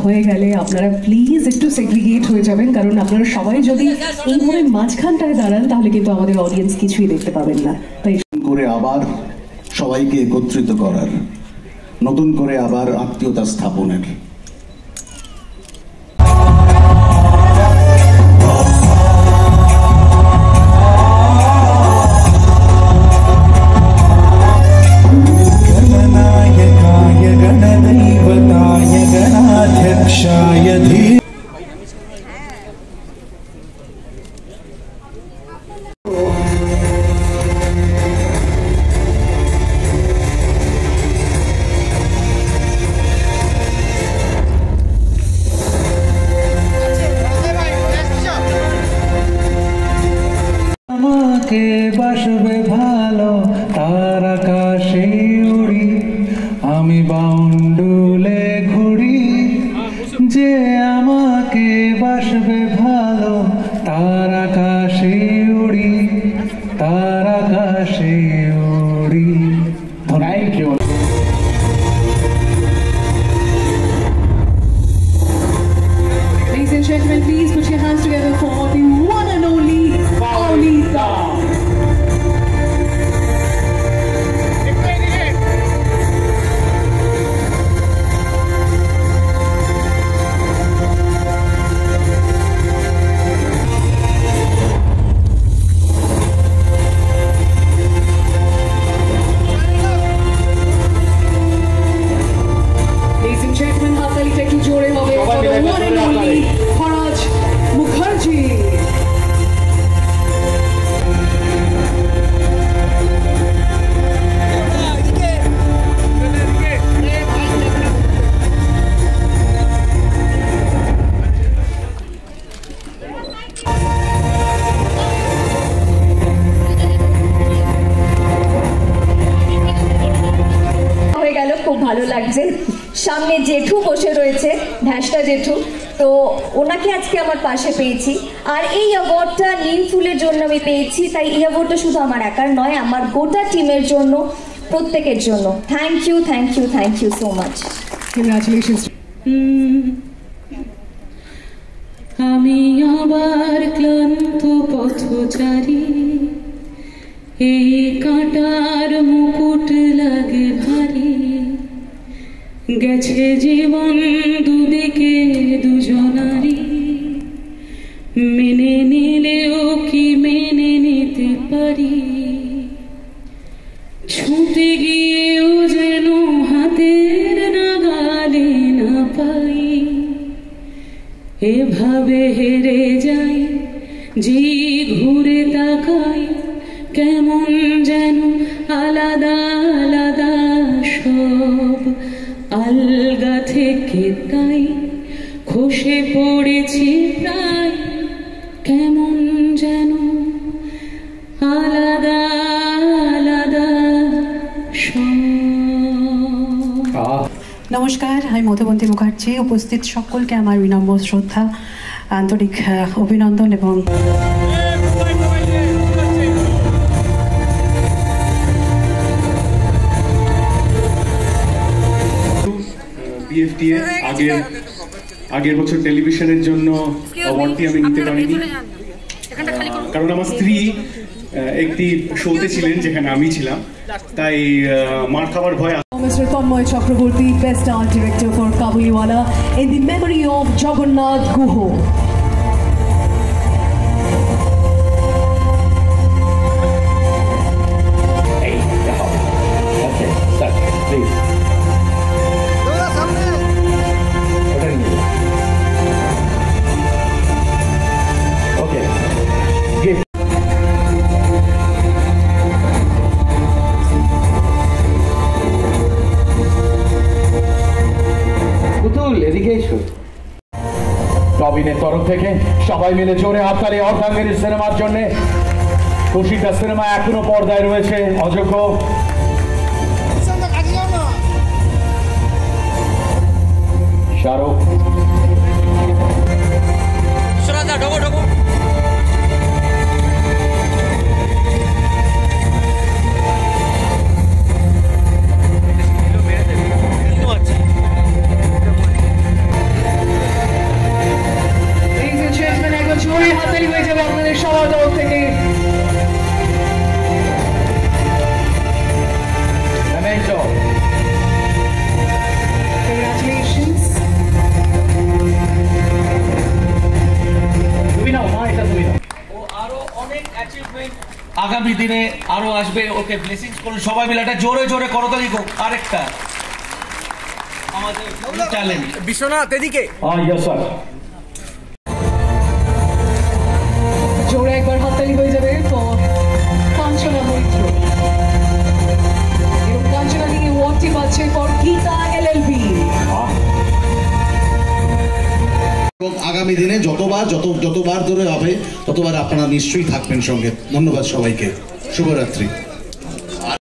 হয়ে গেলে আপনারা প্লিজ একটু সেগ্রিগেট হয়ে যাবেন, কারণ আপনারা সবাই যদি এইভাবে মাঝখানটায় দাঁড়ান তাহলে কিন্তু আমাদের অডিয়েন্স কিছুই দেখতে পাবেন না। তাই করে আবার সবাইকে একত্রিত করার, নতুন করে আবার আত্মীয়তা স্থাপনের। আমাকে বাসবে ভালো তার আকাশে উড়ি, আমি বাউন্ডুলে ঘুরি। যে আমাকে বাসবে ভালো তার আকাশে উড়ি, তার আকাশে উড়ি। Thank you. Ladies and gentlemen, please put your hands together for the one and only Paulita. Ladies and gentlemen, হাততালি একটু জোরে হবে for the one and only Faraj Mukherjee. হয়ে গেল, খুব ভালো লাগছে। সামনে জেঠু বসে রয়েছে, ঢ্যাসটা জেঠু, তো ওনাকে আজকে আমার পাশে পেয়েছি। আর এই অ্যাওয়ার্ডটা নিম ফুলের জন্য আমি পেয়েছি, তাই এই অ্যাওয়ার্ডটা শুধু আমার একার নয়, আমার গোটা টিমের জন্য, প্রত্যেকের জন্য। Thank you, thank you, thank you so much. Congratulations. আমি আবার ক্লান্ত পথচারী, এই কাঁটার মুকুট লাগে ভারী, গেছে জীবন দুদিকে দুজনারই, মেনে নিলেও কি মেনে নিতে পারি, ছুটে গিয়েও যেন হাতের নাগালে না পাই, এভাবে হেরে যাই, যে ঘুরে তাকাই, কেমন যেন আলাদা আলাদা সব, আলগা থেকে তাই খসে পড়েছি প্রায়, কেমন যেন আলাদা আলাদা সব। নমস্কার, আমি মধুবন্তী মুখার্জি। উপস্থিত সকলকে আমার বিনম্র শ্রদ্ধা, আন্তরিক অভিনন্দন এবং বিএফটিএ আগের বছর টেলিভিশনের জন্য অ্যাওয়ার্ডটি আমি নিতে পারিনি, কারণ আমার স্ত্রী একটি শোতে ছিলেন যেখানে আমি ছিলাম, তাই মার খাবার ভয়। Mr. Tanmoy Chakraborty, Best Art Director for Kabuliwala, in the memory of Jagannath Guho. টবিনের তরফ থেকে সবাই মিলে জোরে হাততালি অর্ধাঙ্গের সিনেমার জন্য। খুশিটা সিনেমা এখনো পর্দায় রয়েছে, অযোগ্য। শাহরুখ জোরে হাততালি হয়ে যাবে আপনাদের সবার তরফ থেকে। Congratulations. তুমি নাও মা, এটা তুমি নাও। ও আরো অনেক অ্যাচিভমেন্ট আগামী দিনে আরো আসবে, ওকে ব্লেসিংস করুন সবাই মিলে। একটা জোরে জোরে করতালি হোক। আরেকটা আমাদের ট্যালেন্ট বিশ্বনাথ এদিকে। Yes sir. জোরে একবার হাততালি হয়ে যাবে কাঞ্চনা মৈত্র। এবং কাঞ্চনা থেকে অ্যাওয়ার্ডটি পাচ্ছে ফর গীতা LLB। এবং আগামী দিনে যতবার ধরে হবে ততবার আপনারা নিশ্চয়ই থাকবেন সঙ্গে। ধন্যবাদ সবাইকে, শুভরাত্রি।